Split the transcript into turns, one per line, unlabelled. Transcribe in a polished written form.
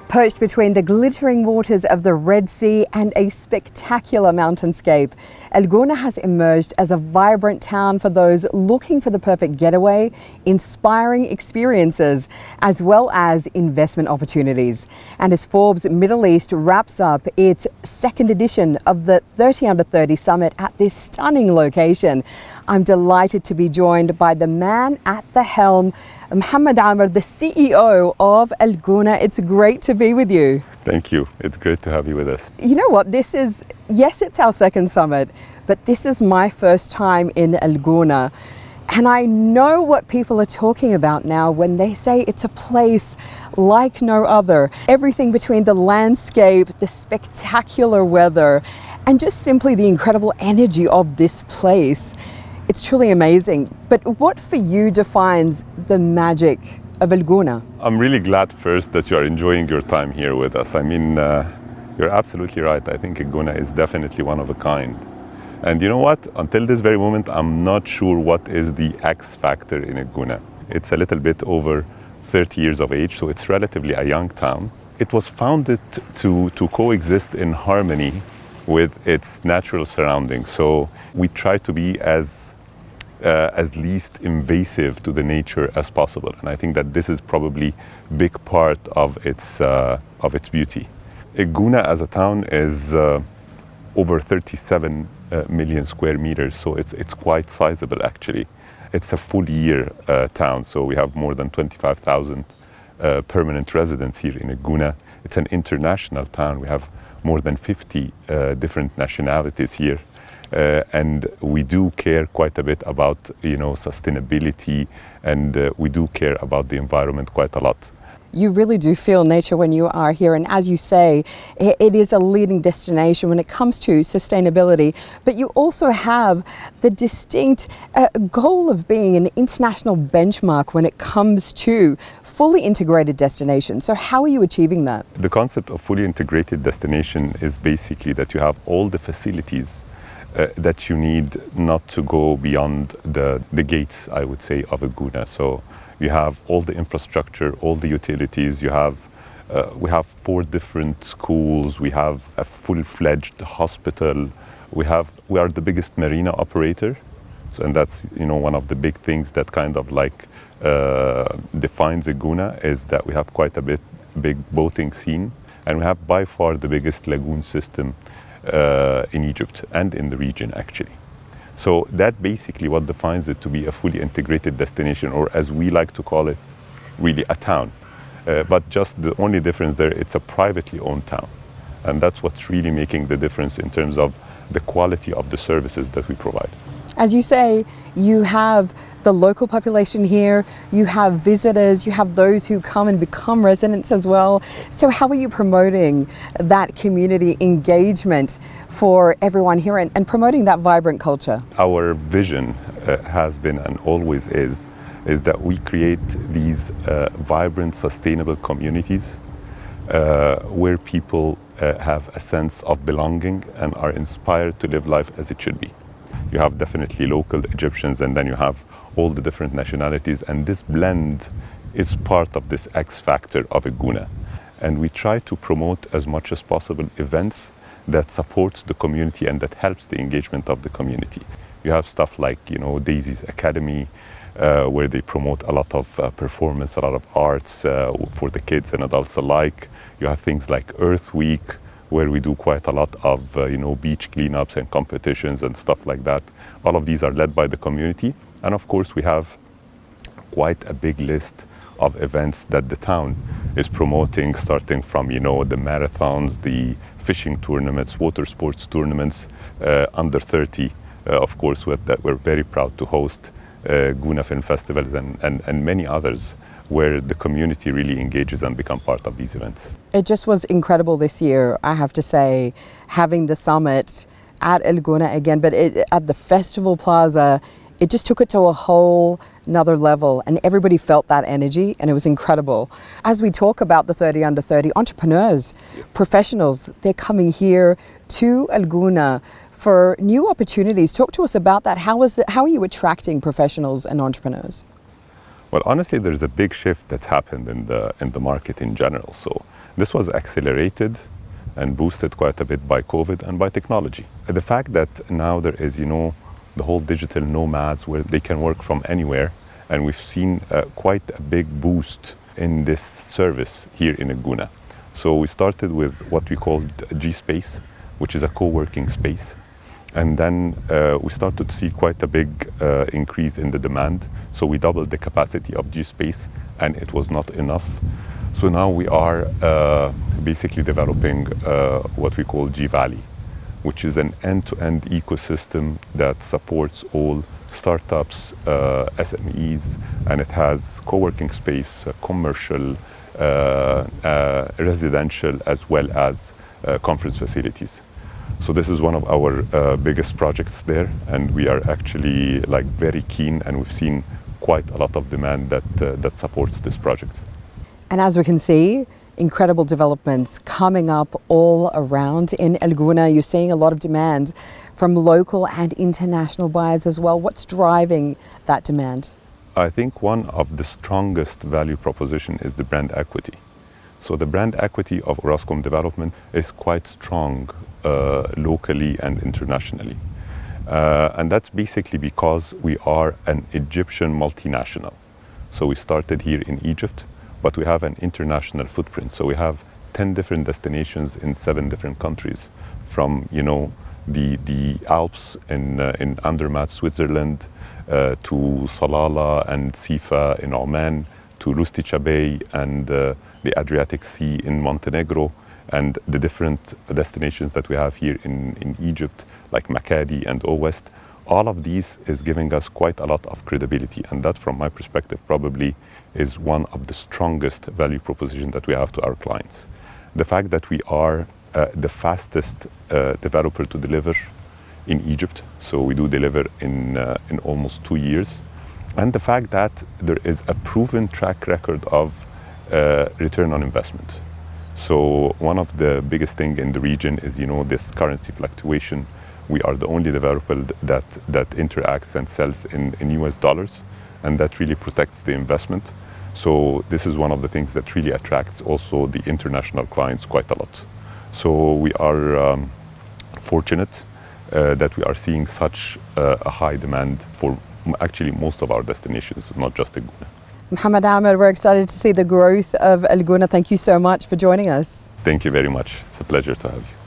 Perched between the glittering waters of the Red Sea and a spectacular mountainscape, Gouna has emerged as a vibrant town for those looking for the perfect getaway, inspiring experiences, as well as investment opportunities. And as Forbes Middle East wraps up its second edition of the 30 Under 30 Summit at this stunning location, I'm delighted to be joined by the man at the helm, Mohamed Amer, the CEO of Gouna. It's great to be with you.
Thank you. It's great to have you with us.
You know what, yes, it's our second summit, but this is my first time in Gouna. And I know what people are talking about now when they say it's a place like no other. Everything between the landscape, the spectacular weather, and just simply the incredible energy of this place. It's truly amazing. But what for you defines the magic of Gouna?
I'm really glad first that you are enjoying your time here with us. I mean, you're absolutely right. I think Gouna is definitely one of a kind. And you know what? Until this very moment, I'm not sure what is the X factor in Gouna. It's a little bit over 30 years of age, so it's relatively a young town. It was founded to coexist in harmony with its natural surroundings. So we try to be as least invasive to the nature as possible. And I think that this is probably a big part of its beauty. Gouna as a town is over 37 million square meters, so it's quite sizable actually. It's a full year town, so we have more than 25,000 permanent residents here in Gouna. It's an international town. We have more than 50 different nationalities here. And we do care quite a bit about, sustainability, and we do care about the environment quite a lot.
You really do feel nature when you are here, and as you say, it is a leading destination when it comes to sustainability, but you also have the distinct goal of being an international benchmark when it comes to fully integrated destinations. So how are you achieving that?
The concept of fully integrated destination is basically that you have all the facilities that you need not to go beyond the gates, I would say, of Gouna. So you have all the infrastructure, all the utilities. We have 4 different schools. We have a full-fledged hospital. We are the biggest marina operator, and that's one of the big things that kind of like defines Gouna, is that we have quite a big boating scene, and we have by far the biggest lagoon system in Egypt and in the region actually. So that basically what defines it to be a fully integrated destination, or as we like to call it, really a town. But just the only difference there, it's a privately owned town. And that's what's really making the difference in terms of the quality of the services that we provide.
As you say, you have the local population here, you have visitors, you have those who come and become residents as well. So how are you promoting that community engagement for everyone here and promoting that vibrant culture?
Our vision has been and always is that we create these vibrant, sustainable communities where people have a sense of belonging and are inspired to live life as it should be. You have definitely local Egyptians, and then you have all the different nationalities, and this blend is part of this X factor of Gouna. And we try to promote as much as possible events that supports the community and that helps the engagement of the community. You have stuff like, Daisy's Academy, where they promote a lot of performance, a lot of arts for the kids and adults alike. You have things like Earth Week, where we do quite a lot of beach cleanups and competitions and stuff like that. All of these are led by the community. And of course, we have quite a big list of events that the town is promoting, starting from the marathons, the fishing tournaments, water sports tournaments, under 30, of course, that we're very proud to host, Gouna Film Festivals and many others, where the community really engages and become part of these events.
It just was incredible this year, I have to say, having the summit at Gouna again, but at the festival plaza, it just took it to a whole another level, and everybody felt that energy, and it was incredible. As we talk about the 30 Under 30, entrepreneurs, professionals, they're coming here to Gouna for new opportunities. Talk to us about that. How are you attracting professionals and entrepreneurs?
Well, honestly, there's a big shift that's happened in the market in general. So this was accelerated and boosted quite a bit by COVID and by technology. The fact that now there is, the whole digital nomads where they can work from anywhere, and we've seen quite a big boost in this service here in Gouna. So we started with what we called G-Space, which is a co-working space. And then we started to see quite a big increase in the demand. So we doubled the capacity of G-Space, and it was not enough. So now we are basically developing what we call G-Valley, which is an end-to-end ecosystem that supports all startups, SMEs, and it has co-working space, commercial, residential, as well as conference facilities. So this is one of our biggest projects there, and we are actually very keen, and we've seen quite a lot of demand that supports this project.
And as we can see, incredible developments coming up all around in Gouna. You're seeing a lot of demand from local and international buyers as well. What's driving that demand?
I think one of the strongest value proposition is the brand equity. So the brand equity of Orascom Development is quite strong locally and internationally. And that's basically because we are an Egyptian multinational. So we started here in Egypt, but we have an international footprint. So we have 10 different destinations in 7 different countries, from the Alps in Andermatt, Switzerland, to Salalah and Sifa in Oman, to Lustica Bay and the Adriatic Sea in Montenegro, and the different destinations that we have here in Egypt, like Makadi and O-West. All of these is giving us quite a lot of credibility, and that, from my perspective, probably is one of the strongest value propositions that we have to our clients. The fact that we are the fastest developer to deliver in Egypt, so we do deliver in almost 2 years, and the fact that there is a proven track record of return on investment. So one of the biggest things in the region is, this currency fluctuation. We are the only developer that interacts and sells in US dollars, and that really protects the investment. So this is one of the things that really attracts also the international clients quite a lot. So we are fortunate that we are seeing such a high demand for actually most of our destinations, not just in Gouna.
Mohamed Amer, we're excited to see the growth of Gouna. Thank you so much for joining us.
Thank you very much. It's a pleasure to have you.